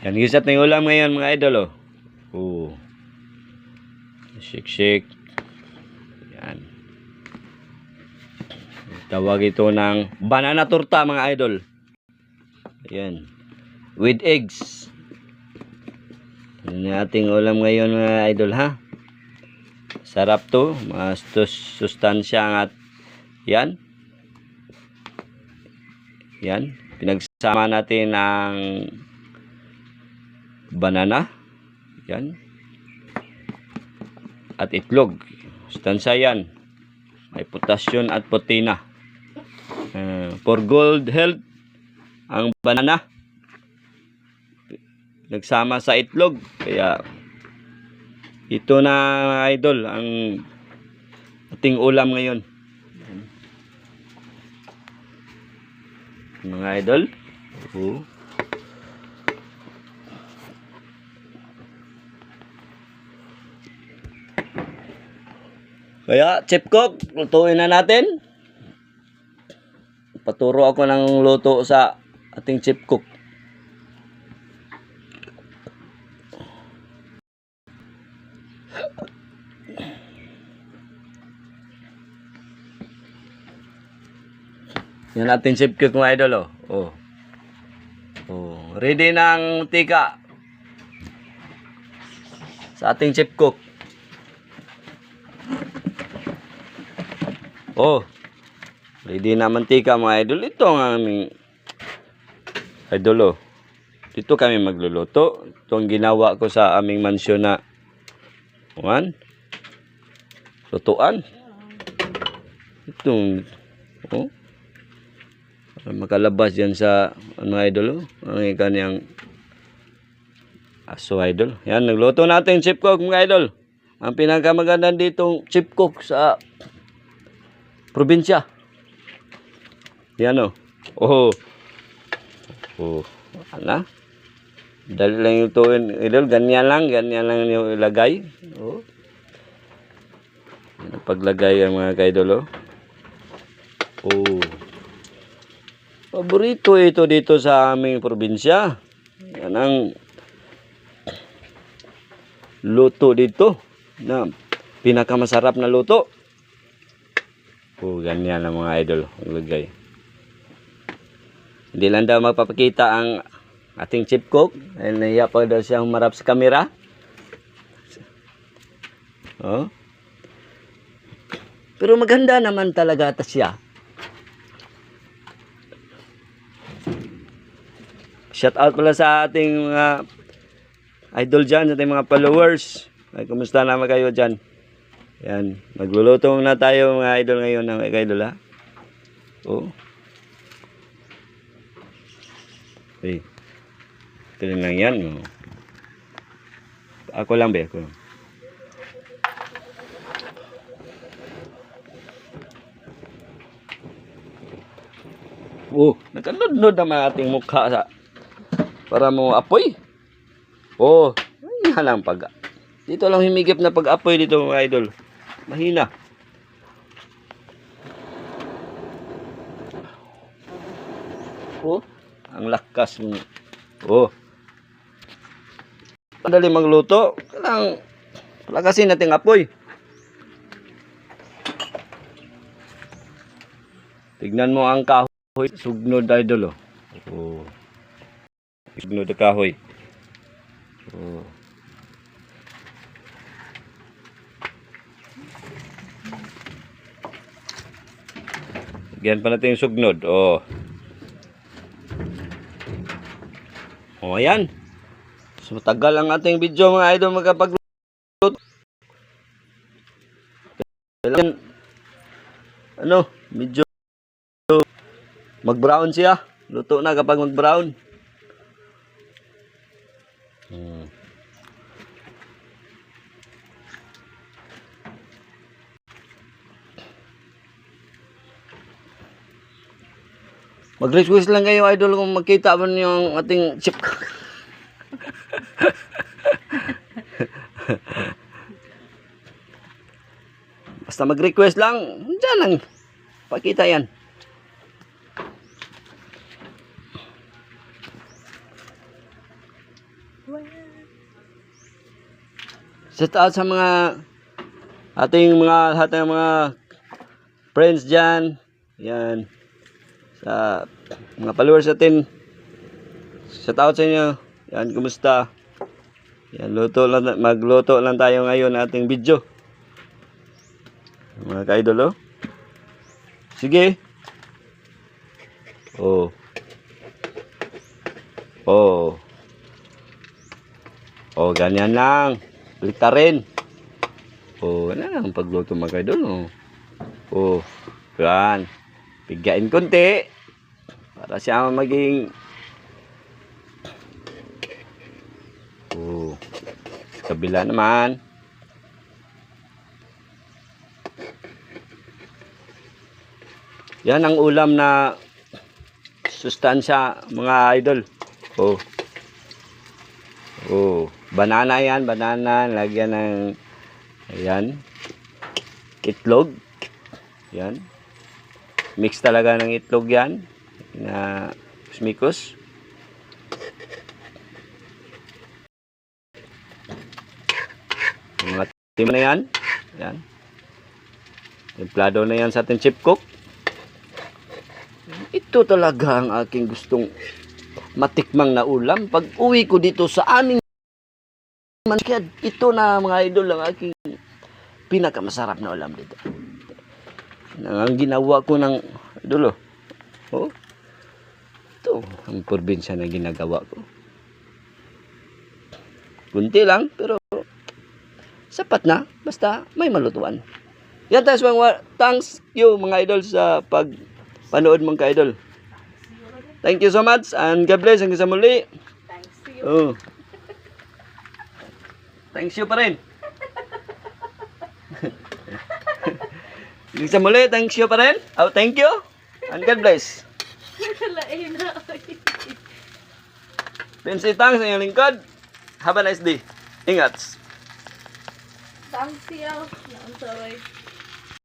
Yan, gisat na yung ulam ngayon mga idol, oh. Oh. Shake. Yan. Tawag ito ng banana torta mga idol. Yan. With eggs. Yan yung ating ulam ngayon mga idol, ha. Sarap to. Mas sustansya at yan. Yan. Pinagsama natin ang banana. Yan. At itlog. Sustansya yan. May potassium at protina. For good health, ang banana nagsama sa itlog. Kaya ito na idol ang ating ulam ngayon. Mga idol. Kaya, Chef Cook, lutuin na natin. Paturo ako ng luto sa ating Chef Cook. Yan ating Chef Cook mga idol, oh. Ready ng tika sa ating Chef Cook. Ready na mantika mga idol. Ito ang aming idol, dito kami magluluto. Ito ang ginawa ko sa aming mansyon na lutuan. Itong makalabas yan sa idol, ang kanyang aso idol. Yan, nagluto natin Chef Cook mga idol. Ang pinakamaganda ditong Chef Cook sa probinsya. Yan, ano? Dali lang yung tuwin idol. Ganyan lang yung ilagay. Paglagay ang mga kaidol, paborito ito dito sa aming probinsya. Yan ang luto dito na pinakamasarap na luto. Ganyan lang mga idol maglagay. Hindi lang daw magpapakita ang ating Chef Cook. Nahiya pa daw siya humarap sa kamera. Pero maganda naman talaga ata siya. Shout out pala sa ating mga idol dyan, sa ating mga followers. Ay, kumusta naman kayo dyan? Yan, magluluto na tayo mga idol ngayon, mga idol, ha. Ito lang yan. Ako lang ba? Ako. Nakalunod naman ating mukha sa para mo apoy. Yan lang pag. Dito lang humigip na pag-apoy dito mga idol. Mahina. Ang lakas mo. Madali magluto. Kailangan palakasin natin apoy. Tignan mo ang kahoy. Sugnod idol, sugnod ang kahoy. Lagyan pa natin yung sugnod. Ayan. So, matagal ang ating video mga idol magkapagluto. Medyo mag-brown siya. Luto na kapag mag-brown. Mag-request lang kayo idol kung makita mo yung ating Chef Cook. Basta mag-request lang, dyan lang pakita yan. Shout out sa mga ating mga lahat ng mga friends dyan. Yan. Sa mga followers natin. Shout out sa inyo. Yan, kumusta? Yan, magluto lang tayo ngayon ating video. Mga ka-idol, oh. Sige. Oh. Oh. Oh, ganyan lang. Baliktarin. Oh, ano lang pagluto mga idol, oh. Oh, yan. Pigain konti. Para siya maging oh. Sa kabila naman. Yan ang ulam na sustansya mga idol. Oh. Oh, banana yan, banana, lagyan ng ayan, itlog. Yan. Mix talaga ng itlog yan na kusmikos. Mga tim na yan. Yan. Templado na yan sa ating chip cook. Ito talaga ang aking gustong matikmang na ulam. Pag uwi ko dito sa aming manskad, ito na mga idol ang aking pinakamasarap na ulam dito. Ang ginawa ko ng idol, oh. Ito ang probinsya na ginagawa ko. Kunti lang, pero sapat na. Basta may malutuan. Yan tayo mga thanks you mga idol sa pagpanood mong ka-idol. Thank you so much and God bless hanggang sa muli. Thanks to you. Oh. Thanks you pa rin. Hanggang sa muli, thanks you pa rin. Oh, thank you and God bless. Lain na. Pinsi thanks sa iyong lingkod. Have a nice day. Ingat. Thanks you. Naon sa way.